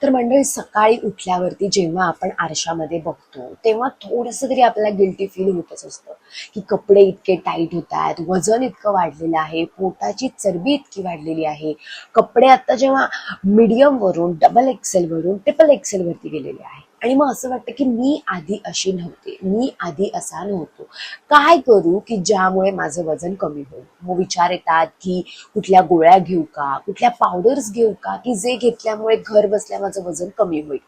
तर मंडळी सकाळी उठल्यावरती जेव्हा आपण आरशामध्ये बघतो तेव्हा थोडंसं तरी आपल्याला गिल्टी फील होतच असतं की कपडे इतके टाईट होत आहेत, वजन इतकं वाढलेलं आहे, पोटाची चरबी इतकी वाढलेली आहे. कपडे आता जेव्हा मीडियम वरून डबल एक्सेल वरून ट्रिपल एक्सेल वरती गेलेले आहे आणि मग असं वाटतं की मी आधी अशी नव्हते, मी आधी असा नव्हतो. काय करू की ज्यामुळे माझं वजन कमी होईल? मग विचार येतात की कुठल्या गोळ्या घेऊ का, कुठल्या पावडर्स घेऊ का, की जे घेतल्यामुळे घर बसल्या माझं वजन कमी होईल.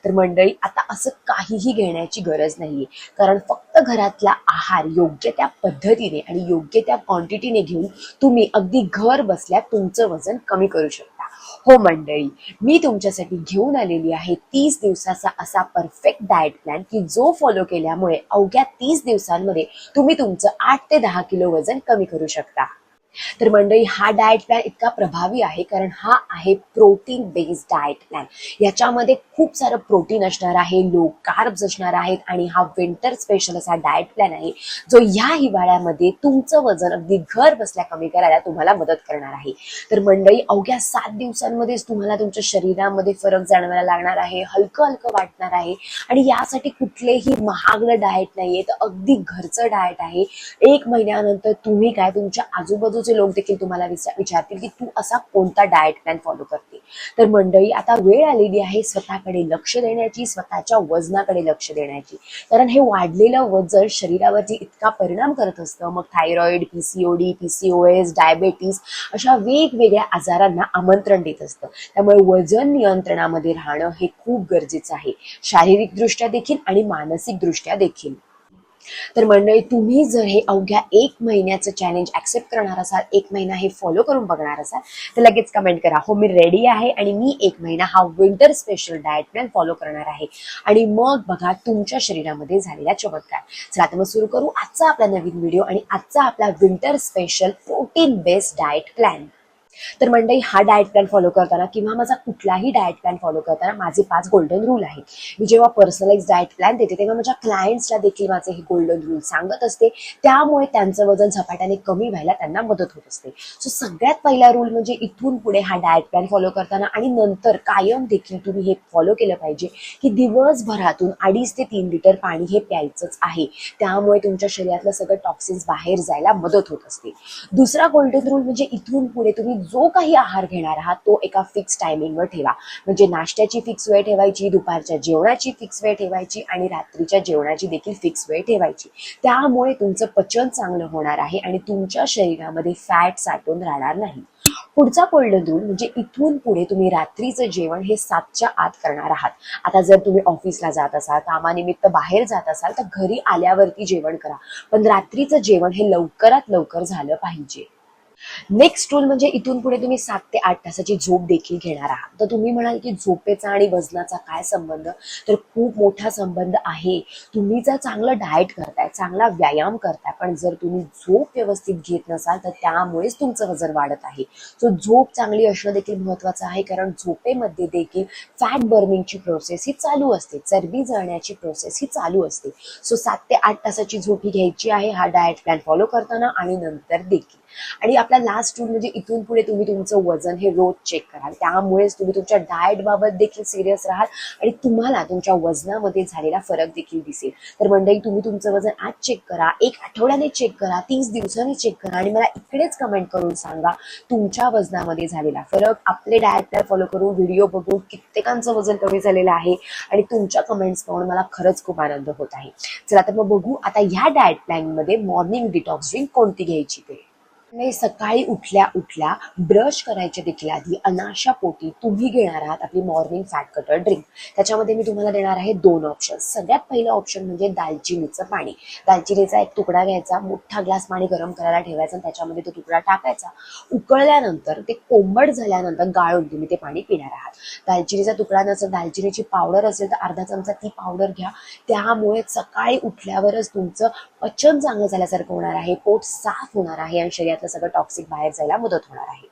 तर मंडळी आता असं काहीही घेण्याची गरज नाहीये, कारण फक्त घरातला आहार योग्य त्या पद्धतीने आणि योग्य त्या क्वांटिटीने घेऊन तुम्ही अगदी घर बसल्या तुमचं वजन कमी करू शकता. हो मंडळी, मी तुमच्यासाठी घेऊन आलेली आहे 30 दिवसाचा असा परफेक्ट डाएट प्लॅन की जो फॉलो केल्यामुळे अवघ्या 30 दिवसांमध्ये तुम्ही तुमचं 8 ते 10 किलो वजन कमी करू शकता. तर मंडळी हा डाएट प्लॅन इतका प्रभावी आहे कारण हा आहे प्रोटीन बेस्ड डाएट प्लॅन. याच्यामध्ये खूप सारं प्रोटीन असणार आहे, लो कार्ब्स असणार आहेत आणि हा विंटर स्पेशल असा डाएट प्लॅन आहे जो ह्या हिवाळ्यामध्ये तुमचं वजन अगदी घर बसल्या कमी करायला तुम्हाला मदत करणार आहे. तर मंडळी अवघ्या 7 दिवसांमध्येच तुम्हाला तुमच्या शरीरामध्ये फरक जाणवायला लागणार आहे, हलकं हलकं वाटणार आहे आणि यासाठी कुठलेही महागडं डाएट नाहीये, तर अगदी घरचं डाएट आहे. 1 महिन्यानंतर तुम्ही काय तुमच्या आजूबाजूचे लोक देखील तुम्हाला विचारतील की तू असा कोणता डाएट प्लॅन फॉलो करते. तर मंडळी आता वेळ आलेली आहे स्वतःकडे लक्ष देण्याची, स्वतःच्या वजनाकडे लक्ष देण्याची, कारण हे वाढलेलं वजन शरीरावरती इतका परिणाम करत असतं. मग थायरॉइड, पीसीओडी, पीसीओएस, डायबेटीस अशा वेगवेगळ्या आजारांना आमंत्रण देत असतं. त्यामुळे वजन नियंत्रणामध्ये राहणं हे खूप गरजेचं आहे, शारीरिक दृष्ट्या देखील आणि मानसिक दृष्ट्या देखील. तर मंडळी तुम्ही जर हे अवघ्या 1 महिन्याचं चॅलेंज ऍक्सेप्ट करणार असाल, 1 महिना हे फॉलो करून बघणार असाल, तर लगेच कमेंट करा, हो मी रेडी आहे आणि मी 1 महिना हा winter special diet plan follow करणार आहे. आणि मग बघा तुमच्या शरीरामध्ये झालेला चमत्कार. चला आता मग सुरू करू आजचा आपला नवीन व्हिडिओ आणि आजचा आपला winter special protein based diet plan. तर मंडळी हा डाएट प्लॅन फॉलो करताना किंवा माझा कुठलाही डाएट प्लॅन फॉलो करताना माझे 5 गोल्डन रूल आहेत. मी जेव्हा पर्सनलाइज डाएट प्लॅन देते तेव्हा माझ्या क्लायंट्सला देखील माझे हे गोल्डन रूल सांगत असते, त्यामुळे त्यांचं वजन झपाट्याने कमी व्हायला त्यांना मदत होत असते. सो सगळ्यात पहिला रूल म्हणजे इथून पुढे हा डाएट प्लॅन फॉलो करताना आणि नंतर कायम देखील तुम्ही हे फॉलो केलं पाहिजे की दिवसभरातून 2.5 ते 3 लिटर पाणी हे प्यायचंच आहे. त्यामुळे तुमच्या शरीरातलं सगळं टॉक्सिन्स बाहेर जायला मदत होत असते. दुसरा गोल्डन रूल म्हणजे इथून पुढे तुम्ही जो काही आहार घेणार आहात तो एका फिक्स टायमिंगवर ठेवा. म्हणजे नाश्त्याची फिक्स वेळ ठेवायची, दुपारच्या जेवणाची फिक्स वेळ ठेवायची आणि रात्रीच्या जेवणाची देखील फिक्स वेळ ठेवायची. त्यामुळे तुमचं पचन चांगलं होणार आहे आणि तुमच्या शरीरामध्ये फॅट साठून राहणार नाही. पुढचा गोल्डन रूल म्हणजे इथून पुढे तुम्ही रात्रीचं जेवण हे 7च्या आत करणार आहात. आता जर तुम्ही ऑफिसला जात असाल, कामानिमित्त बाहेर जात असाल, तर घरी आल्यावरती जेवण करा, पण रात्रीचं जेवण हे लवकरात लवकर झालं पाहिजे. नेक्स्ट रूल म्हणजे इथून पुढे तुम्ही 7 ते 8 तासाची झोप देखील घेणार आहात. तर तुम्ही म्हणाल की झोपेचा आणि वजनाचा काय संबंध? तर खूप मोठा संबंध आहे. तुम्ही जर चांगलं डाएट करताय, चांगला व्यायाम करताय, पण जर तुम्ही झोप व्यवस्थित घेत नसाल तर त्यामुळेच तुमचं वजन वाढत आहे. सो झोप चांगली असणं देखील महत्वाचं आहे, कारण झोपेमध्ये देखील फॅट बर्निंगची प्रोसेस ही चालू असते, चरबी जळण्याची प्रोसेस ही चालू असते. सो 7 ते 8 तासाची झोप ही घ्यायची आहे हा डाएट प्लॅन फॉलो करताना आणि नंतर देखील. आणि आपला लास्ट रूल म्हणजे इथून पुढे तुम्ही तुमचं वजन हे रोज चेक कराल, त्यामुळेच तुम्ही तुमच्या डाएट बाबत देखील सिरियस राहाल आणि तुम्हाला तुमच्या वजनामध्ये झालेला फरक देखील दिसेल. तर मंडळी तुम्ही तुमचं वजन आज चेक करा, 1 आठवड्याने चेक करा, 30 दिवसांनी चेक करा आणि मला इकडेच कमेंट करून सांगा तुमच्या वजनामध्ये झालेला फरक. आपले डाएट प्लॅन फॉलो करून व्हिडिओ बघून कित्येकांचं वजन कमी झालेलं आहे आणि तुमच्या कमेंट्स पाहून मला खरंच खूप आनंद होत आहे. चला तर मग बघू आता ह्या डाएट प्लॅन मध्ये मॉर्निंग डिटॉक्स ड्रिंक कोणती घ्यायची ते. नाही, सकाळी उठल्या उठल्या ब्रश करायच्या देखील आधी अनाशा पोटी तुम्ही घेणार आहात आपली मॉर्निंग फॅट कटर ड्रिंक. त्याच्यामध्ये मी तुम्हाला देणार आहे 2 ऑप्शन. सगळ्यात पहिलं ऑप्शन म्हणजे दालचिनीचं पाणी. दालचिनीचा 1 तुकडा घ्यायचा, मोठा ग्लास पाणी गरम करायला ठेवायचा, त्याच्यामध्ये तो तुकडा टाकायचा. उकळल्यानंतर ते कोंबट झाल्यानंतर गाळून तुम्ही ते पाणी पिणार आहात. दालचिनीचा तुकडा नसेल, दालचिनीची पावडर असेल तर अर्धा चमचा ती पावडर घ्या. त्यामुळे सकाळी उठल्यावरच तुमचं पचन चांगलं झाल्यासारखं होणार आहे, पोट साफ होणार आहे आणि शरीरातलं शरीरातलं सगळं टॉक्सिक बाहेर जायला मदत होणार आहे.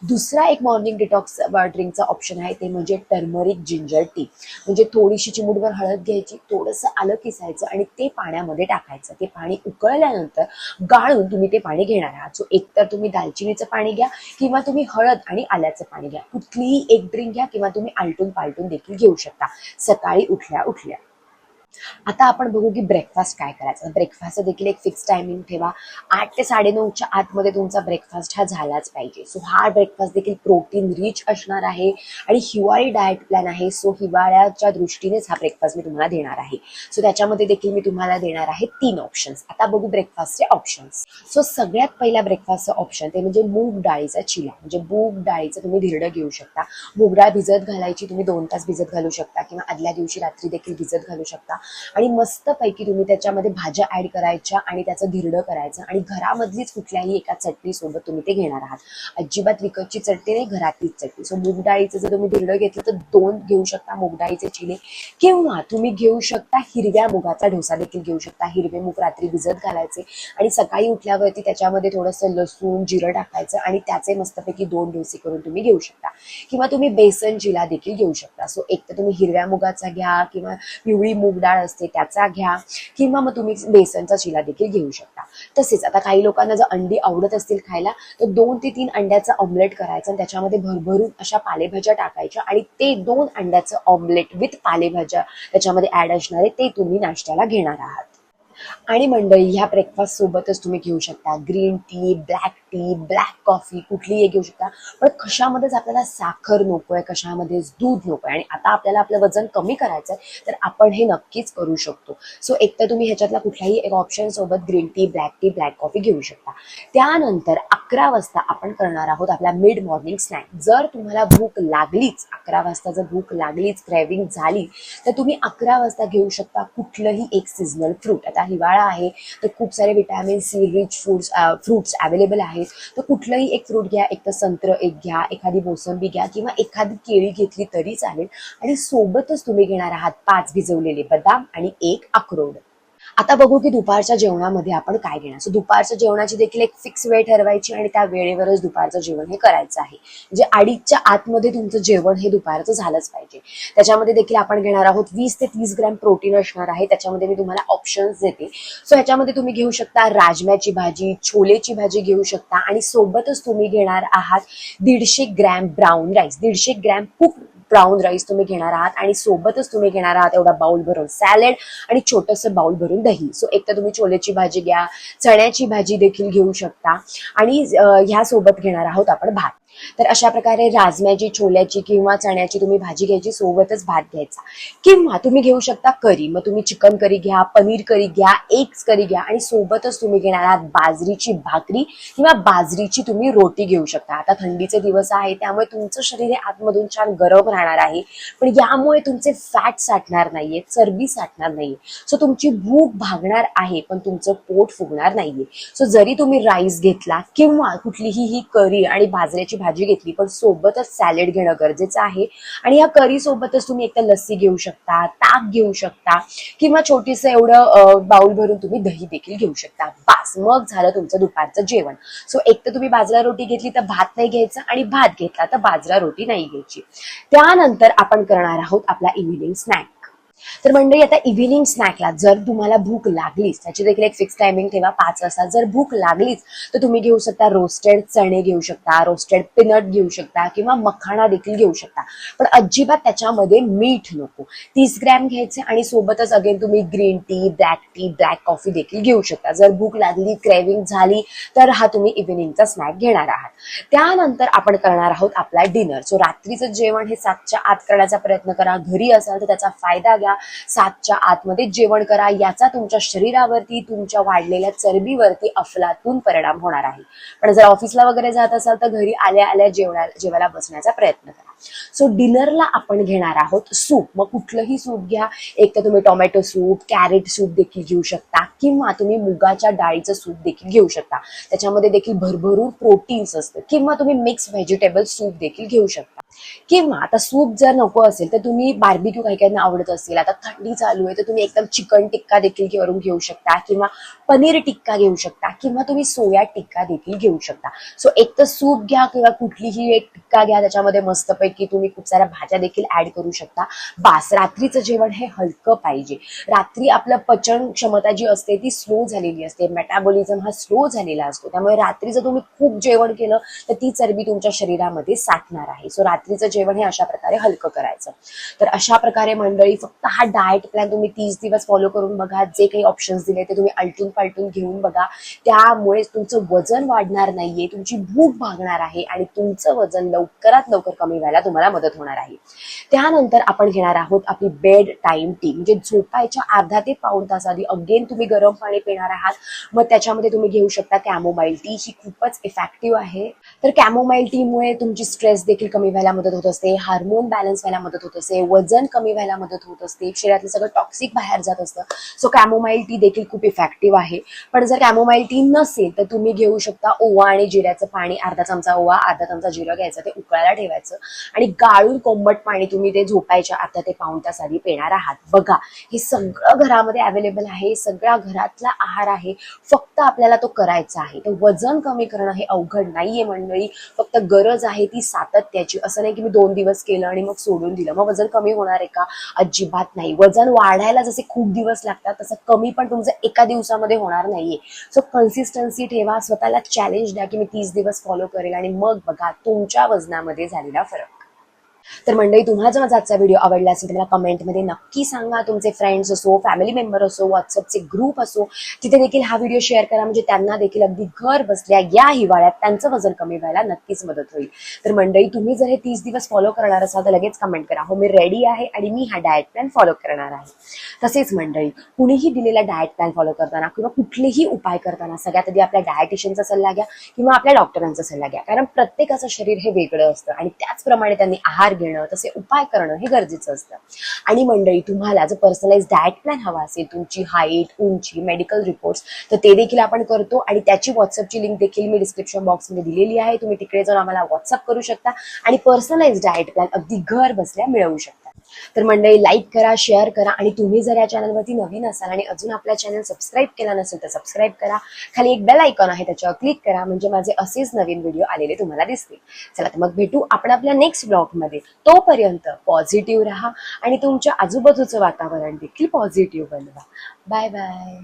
दुसरा एक मॉर्निंग डिटॉक्स ड्रिंकचा ऑप्शन आहे ते म्हणजे टर्मरिक जिंजर टी. म्हणजे थोडीशी चिमूटभर हळद घ्यायची, थोडंसं आलं किसायचं आणि ते पाण्यामध्ये टाकायचं. ते पाणी उकळल्यानंतर गाळून तुम्ही ते पाणी घेणार आहात. सो एकतर तुम्ही दालचिनीचं पाणी घ्या किंवा तुम्ही हळद आणि आल्याचं पाणी घ्या. कुठलीही एक ड्रिंक घ्या किंवा तुम्ही आलटून पालटून देखील घेऊ शकता सकाळी उठल्या उठल्या. आता आपण बघू की ब्रेकफास्ट काय करायचं. ब्रेकफास्ट देखील एक फिक्स टायमिंग ठेवा. 8 ते 9:30च्या आतमध्ये तुमचा ब्रेकफास्ट हा झालाच पाहिजे. सो हा ब्रेकफास्ट देखील प्रोटीन रिच असणार आहे आणि हिवाळी डाएट प्लॅन आहे. सो हिवाळ्याच्या दृष्टीनेच हा ब्रेकफास्ट मी तुम्हाला देणार आहे. सो त्याच्यामध्ये देखील मी तुम्हाला देणार आहे 3 ऑप्शन्स. आता बघू ब्रेकफास्टचे ऑप्शन्स. सो सगळ्यात पहिला ब्रेकफास्टचं ऑप्शन ते म्हणजे मूग डाळीचा चिला. म्हणजे मूग डाळीचं तुम्ही धिरडं घेऊ शकता. मूग डाळ भिजत घालायची, तुम्ही 2 तास भिजत घालू शकता किंवा आदल्या दिवशी रात्री देखील भिजत घालू शकता आणि मस्तपैकी तुम्ही त्याच्यामध्ये भाज्या ऍड करायच्या आणि त्याचं धिरडं करायचं आणि घरामधलीच कुठल्याही एका चटणी सोबत तुम्ही ते घेणार आहात. अजिबात विकतची चटणी नाही, घरातलीच चटणी. सो मूग डाळीचं जर तुम्ही धिरडं घेतलं तर 2 घेऊ शकता मूग डाळीचे चिले किंवा तुम्ही घेऊ शकता हिरव्या मुगाचा डोसा देखील घेऊ शकता. हिरवे मूग रात्री भिजत घालायचे आणि सकाळी उठल्यावरती त्याच्यामध्ये थोडंसं लसूण जिरं टाकायचं आणि त्याचे मस्तपैकी 2 डोसे करून तुम्ही घेऊ शकता किंवा तुम्ही बेसन चिला देखील घेऊ शकता. सो एक तर तुम्ही हिरव्या मुगाचा घ्या किंवा पिवळी मूग डाळ असते त्याचा घ्या किंवा मग तुम्ही बेसनचा चिला देखील घेऊ शकता. तसेच आता काही लोकांना जर अंडी आवडत असतील खायला तर 2 ते 3 अंड्याचं ऑमलेट करायचं आणि त्याच्यामध्ये भरभरून अशा पालेभाज्या टाकायच्या आणि ते 2 अंड्याचं ऑमलेट विथ पालेभाज्या त्याच्यामध्ये ऍड असणारे ते तुम्ही नाश्त्याला घेणार आहात. आणि मंडळी ह्या ब्रेकफास्ट सोबतच तुम्ही घेऊ शकता green tea, black tea, black coffee कुठलीही एक घेऊ शकता. पण कशामध्येच आपल्याला साखर नकोय, कशामध्येच दूध नकोय आणि आता आपल्याला आपलं वजन कमी करायचंय तर आपण हे नक्कीच करू शकतो. सो एक तर तुम्ही ह्याच्यातला कुठल्याही एक ऑप्शन सोबत green tea, black tea, black coffee घेऊ शकता. त्यानंतर 11 वाजता आपण करणार आहोत आपला मिड मॉर्निंग स्नॅक. जर तुम्हाला भूक लागलीच, 11 वाजता जर भूक लागलीच, क्रेविंग झाली तर तुम्ही 11 वाजता घेऊ शकता कुठलंही एक सीझनल फ्रूट. आता हिवाळा आहे तर खूप सारे vitamin C rich fruits available आहेत. तर कुठलंही एक फ्रूट घ्या. एक तर संत्र एक घ्या, एखादी मोसंबी घ्या किंवा एखादी केळी घेतली तरी चालेल आणि सोबतच तुम्ही घेणार आहात 5 भिजवलेले बदाम आणि 1 अक्रोड. आता बघू की दुपारच्या जेवणामध्ये आपण काय घेणार. सो दुपारच्या जेवणाची देखील एक फिक्स वेळ ठरवायची आणि त्या वेळेवरच दुपारचं जेवण हे करायचं आहे. म्हणजे 2:30च्या आतमध्ये तुमचं जेवण हे दुपारचं झालंच पाहिजे. त्याच्यामध्ये देखील आपण घेणार आहोत 20 ते 30 ग्रॅम प्रोटीन असणार आहे. त्याच्यामध्ये मी तुम्हाला ऑप्शन्स देते. सो ह्याच्यामध्ये तुम्ही घेऊ शकता राजम्याची भाजी, छोलेची भाजी घेऊ शकता आणि सोबतच तुम्ही घेणार आहात 150 gram brown rice, 150 gram cook brown rice तुम्ही घेणार आहात आणि सोबतच तुम्ही घेणार आहात एवढा बाउल भरून सॅलड आणि छोटंसं बाउल भरून दही. सो एक तर तुम्ही छोलेची भाजी घ्या, चण्याची भाजी देखील घेऊ शकता आणि ह्या सोबत घेणार आहोत आपण भात. तर अशा प्रकारे राजम्याची, छोल्याची किंवा चण्याची तुम्ही भाजी घ्यायची, सोबतच भात घ्यायचा किंवा तुम्ही घेऊ शकता करी. मग तुम्ही चिकन करी घ्या, पनीर करी घ्या, एग्स करी घ्या आणि सोबतच तुम्ही घेणार आहात बाजरीची भाकरी किंवा बाजरीची तुम्ही रोटी घेऊ शकता. आता थंडीचे दिवस आहे त्यामुळे तुमचं शरीर हे आतमधून छान गरम राहणार आहे पण यामुळे तुमचे फॅट साठणार नाहीये, चरबी साठणार नाहीये. सो तुमची भूक भागणार आहे पण तुमचं पोट फुगणार नाहीये. सो जरी तुम्ही राईस घेतला किंवा कुठलीही ही करी आणि बाजरीची भाजी घेतली पण सोबतच सॅलड घेणं गरजेचं आहे आणि या करी सोबतच तुम्ही एकतर लस्सी घेऊ शकता, ताक घेऊ शकता किंवा छोटीसं एवढं बाउल भरून तुम्ही दही देखील घेऊ शकता. बास, मग झालं तुमचं दुपारचं जेवण. सो एक तर तुम्ही बाजरा रोटी घेतली तर भात नाही घ्यायचा आणि भात घेतला तर बाजरा रोटी नाही घ्यायची. त्यानंतर आपण करणार आहोत आपला इव्हिनिंग स्नॅक. तर मंडळी आता इव्हिनिंग स्नॅकला जर तुम्हाला भूक लागलीच, त्याची देखील एक फिक्स टायमिंग ठेवा 5 वाजता. जर भूक लागलीच तर तुम्ही घेऊ शकता रोस्टेड चणे घेऊ शकता, रोस्टेड पीनट घेऊ शकता किंवा मखाणा देखील घेऊ शकता. पण अजिबात त्याच्यामध्ये मीठ नको. 30 ग्रॅम घ्यायचे आणि सोबतच अगेन तुम्ही ग्रीन टी, ब्लॅक कॉफी देखील घेऊ शकता. जर भूक लागली, क्रेविंग झाली तर हा तुम्ही इव्हिनिंगचा स्नॅक घेणार आहात. त्यानंतर आपण करणार आहोत आपला डिनर. सो रात्रीचं जेवण हे 7च्या आत करण्याचा प्रयत्न करा. घरी असाल तर त्याचा फायदा घ्या. 7च्या आतमध्ये जेवण करा. याचा तुमच्या शरीरावरती, तुमच्या वाढलेल्या चरबीवरती अफलातून परिणाम होणार आहे. पण जर ऑफिसला वगैरे जात असाल तर घरी आल्या आल्या जेवायला बसण्याचा प्रयत्न करा. सो डिनरला आपण घेणार आहोत सूप. मग कुठलंही सूप घ्या, एक तर तुम्ही टोमॅटो सूप, कॅरेट सूप देखील घेऊ शकता किंवा तुम्ही मुगाच्या डाळीचं सूप देखील घेऊ शकता. त्याच्यामध्ये देखील भरभरून प्रोटीन्स असतं. किंवा तुम्ही मिक्स व्हेजिटेबल सूप देखील घेऊ शकता. किंवा आता सूप जर नको असेल तर तुम्ही बार्बिक्यू काही काहींना आवडत असेल, आता थंडी चालू आहे तर तुम्ही एकदम चिकन टिक्का देखील करून घेऊ शकता किंवा पनीर टिक्का घेऊ शकता किंवा तुम्ही सोया टिक्का देखील घेऊ शकता. सो एक तर सूप घ्या किंवा कुठलीही एक टिक्का घ्या, त्याच्यामध्ये मस्तपैकी तुम्ही खूप साऱ्या भाज्या देखील ऍड करू शकता. बास, रात्रीचं जेवण हे हलकं पाहिजे. रात्री आपलं पचन क्षमता जी असते ती स्लो झालेली असते, मेटाबॉलिझम हा स्लो झालेला असतो. त्यामुळे रात्री जर तुम्ही खूप जेवण केलं तर ती चरबी तुमच्या शरीरामध्ये साठणार आहे. सो रात्रीचं जेवण हे अशा प्रकारे हलकं करायचं. तर अशा प्रकारे मंडळी फक्त हा डाएट प्लॅन तुम्ही 30 दिवस फॉलो करून बघा. जे काही ऑप्शन्स दिले ते तुम्ही आलटून पालटून घेऊन बघा. त्यामुळे तुमचं वजन वाढणार नाहीये, तुमची भूक भागणार आहे आणि तुमचं वजन लवकरात लवकर कमी व्हायला तुम्हाला मदत होणार आहे. त्यानंतर आपण घेणार आहोत आपली बेड टाइम टी. म्हणजे झोपायच्या अर्धा ते पाऊण तास आधी अगेन तुम्ही गरम पाणी पिणार आहात. मग त्याच्यामध्ये तुम्ही घेऊ शकता कॅमोमाईल टी. ही खूपच इफेक्टिव्ह आहे. तर कॅमोमाईल टी मुळे तुमची स्ट्रेस देखील कमी व्हायला मदत होत असते, हार्मोन बॅलन्स व्हायला मदत होत असते, वजन कमी व्हायला मदत होत असते, शरीरातलं सगळं टॉक्सिक बाहेर जात असतं. सो कॅमोमाईल टी देखील खूप इफेक्टिव्ह आहे. पण जर कॅमोमाईल टी नसेल तर तुम्ही घेऊ शकता ओवा आणि जिऱ्याचं पाणी. अर्धा चमचा ओवा, अर्धा चमचा जिरं घ्यायचं, ते उकळायला ठेवायचं आणि गाळून कोंबट पाणी तुम्ही ते झोपायच्या अर्धा ते पाऊण तास आधी पिणार आहात. बघा, हे सगळं घरामध्ये अवेलेबल आहे, सगळ्या घरातला आहार आहे, फक्त आपल्याला तो करायचा आहे. तर वजन कमी करणं हे अवघड नाहीये मंडळी, फक्त गरज आहे ती सातत्याची. असं नाही की मी 2 दिवस केलं आणि मग सोडून दिलं, मग वजन कमी होणार आहे का? अजिबात नाही. वजन वाढायला जसे खूप दिवस लागतात तसं कमी पण तुमचं एका दिवसामध्ये होणार नाहीये. सो कन्सिस्टन्सी ठेवा, स्वतःला चॅलेंज द्या की मी 30 दिवस फॉलो करेल आणि मग बघा तुमच्या वजनामध्ये झालेला फरक. तर मंडळी, तुम्हाला जर माझा आजचा व्हिडिओ आवडला असेल तर मला कमेंटमध्ये नक्की सांगा. तुमचे फ्रेंड्स असो, फॅमिली मेंबर असो, व्हॉट्सअपचे ग्रुप असो, तिथे देखील हा व्हिडिओ शेअर करा. म्हणजे त्यांना देखील अगदी घर बसल्या या हिवाळ्यात त्यांचं वजन कमी व्हायला नक्कीच मदत होईल. तर मंडळी, तुम्ही जर हे 30 दिवस फॉलो करणार असाल तर लगेच कमेंट करा, हो मी रेडी आहे आणि मी हा डाएट प्लॅन फॉलो करणार आहे. तसेच मंडळी, कुणीही दिलेला डाएट प्लॅन फॉलो करताना किंवा कुठलेही उपाय करताना सगळ्यात आधी आपल्या डायटिशियनचा सल्ला घ्या किंवा आपल्या डॉक्टरांचा सल्ला घ्या. कारण प्रत्येकाचं शरीर हे वेगळं असतं आणि त्याचप्रमाणे त्यांनी आहार घेणं, तसे उपाय करणं हे गरजेचं असतं. आणि मंडळी, तुम्हाला जर पर्सनलाइज डाएट प्लॅन हवा असेल, तुमची हाईट, उंची, मेडिकल रिपोर्ट्स, तर ते देखील आपण करतो आणि त्याची व्हॉट्सअपची लिंक देखील मी डिस्क्रिप्शन बॉक्समध्ये दिलेली आहे. तुम्ही तिकडे जाऊन आम्हाला व्हॉट्सअप करू शकता आणि पर्सनलाइज डाएट प्लॅन अगदी घर बसल्या मिळवू शकता. तर मंडळी, लाईक करा, शेअर करा आणि तुम्ही जर या चॅनलवरती नवीन असाल आणि अजून आपल्या चॅनल सबस्क्राईब केला नसेल तर सबस्क्राईब करा. खाली एक बेल आयकॉन आहे, त्याच्यावर क्लिक करा, म्हणजे माझे असेच नवीन व्हिडिओ आलेले तुम्हाला दिसतील. चला तर मग भेटू आपण आपल्या नेक्स्ट ब्लॉगमध्ये. तोपर्यंत पॉझिटिव्ह राहा आणि तुमच्या आजूबाजूचं वातावरण देखील पॉझिटिव्ह बनवा. Bye bye.